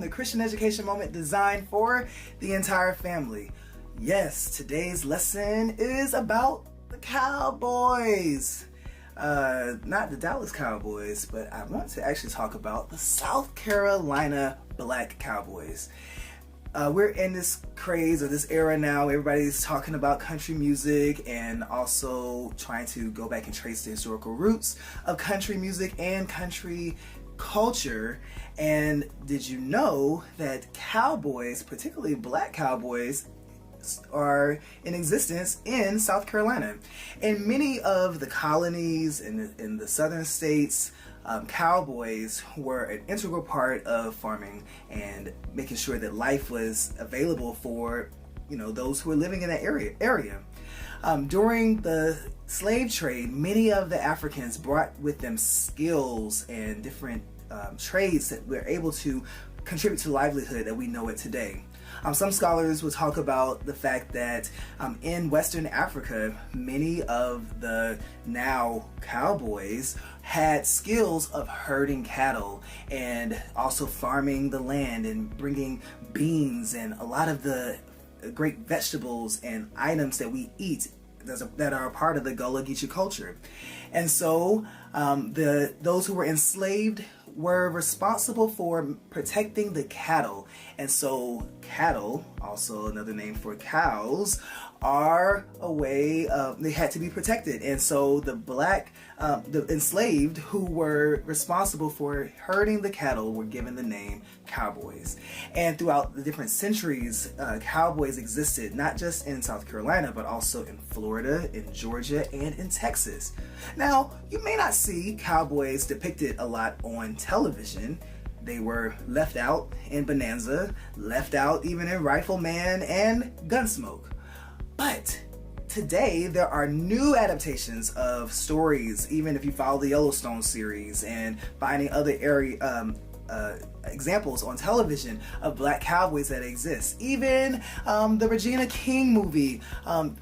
the Christian education moment designed for the entire family. Yes, today's lesson is about the Cowboys. Not the Dallas Cowboys, but I want to actually talk about the South Carolina Black Cowboys. We're in this craze or this era now. Everybody's talking about country music and also trying to go back and trace the historical roots of country music and country culture. And did you know that cowboys, particularly black cowboys, are in existence in South Carolina? In many of the colonies in the southern states, cowboys were an integral part of farming and making sure that life was available for those who were living in that area. During the slave trade, many of the Africans brought with them skills and different trades that were able to contribute to livelihood that we know it today. Some scholars will talk about the fact that in Western Africa, many of the now cowboys had skills of herding cattle and also farming the land and bringing beans and a lot of the great vegetables and items that we eat that are a part of the Gullah Geechee culture. And so those who were enslaved were responsible for protecting the cattle. And so cattle, also another name for cows, are a way of, they had to be protected. And so the enslaved who were responsible for herding the cattle were given the name cowboys. And throughout the different centuries, cowboys existed not just in South Carolina, but also in Florida, in Georgia, and in Texas. Now, you may not see cowboys depicted a lot on television. They were left out in Bonanza, left out even in Rifleman and Gunsmoke. But today there are new adaptations of stories, even if you follow the Yellowstone series and finding other examples on television of black cowboys that exist. Even the Regina King movie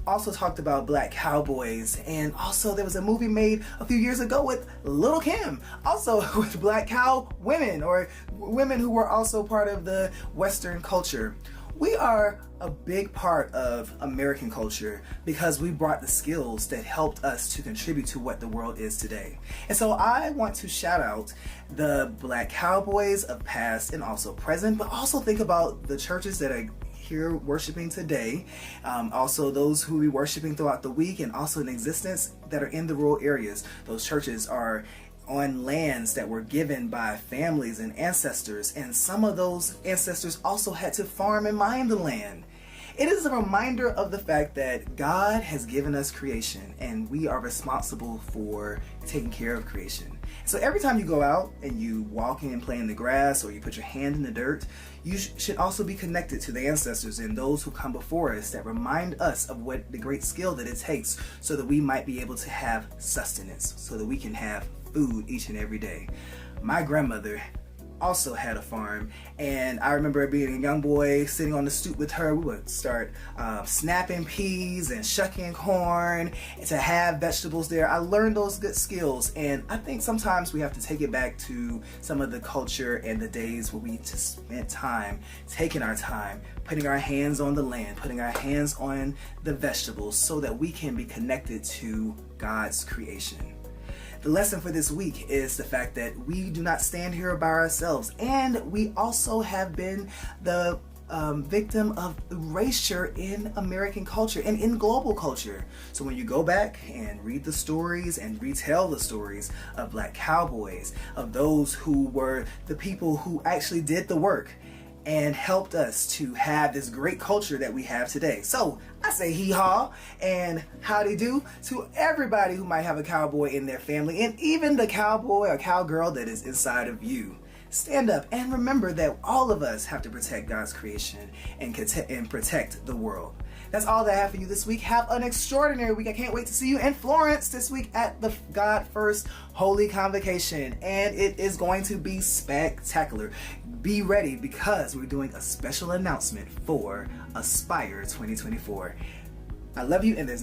also talked about black cowboys, and also there was a movie made a few years ago with Little Kim, also with black cow women, or women who were also part of the Western culture. We are a big part of American culture because we brought the skills that helped us to contribute to what the world is today. And so I want to shout out the black cowboys of past and also present, but also think about the churches that are here worshiping today, also those who we worshiping throughout the week and also in existence that are in the rural areas. Those churches are on lands that were given by families and ancestors, and some of those ancestors also had to farm and mine the land. It is a reminder of the fact that God has given us creation and we are responsible for taking care of creation. So every time you go out and you walk in and play in the grass or you put your hand in the dirt, you should also be connected to the ancestors and those who come before us that remind us of what the great skill that it takes so that we might be able to have sustenance, so that we can have food each and every day. My grandmother also had a farm, and I remember being a young boy sitting on the stoop with her. We would start snapping peas and shucking corn and to have vegetables there. I learned those good skills, and I think sometimes we have to take it back to some of the culture and the days where we just spent time taking our time, putting our hands on the land, putting our hands on the vegetables so that we can be connected to God's creation. The lesson for this week is the fact that we do not stand here by ourselves, and we also have been the victim of erasure in American culture and in global culture. So when you go back and read the stories and retell the stories of black cowboys, of those who were the people who actually did the work and helped us to have this great culture that we have today. So I say hee-haw and howdy do to everybody who might have a cowboy in their family, and even the cowboy or cowgirl that is inside of you. Stand up and remember that all of us have to protect God's creation and protect the world. That's all that I have for you this week. Have an extraordinary week. I can't wait to see you in Florence this week at the God First Holy Convocation, and it is going to be spectacular. Be ready because we're doing a special announcement for Aspire 2024. I love you, and there's nothing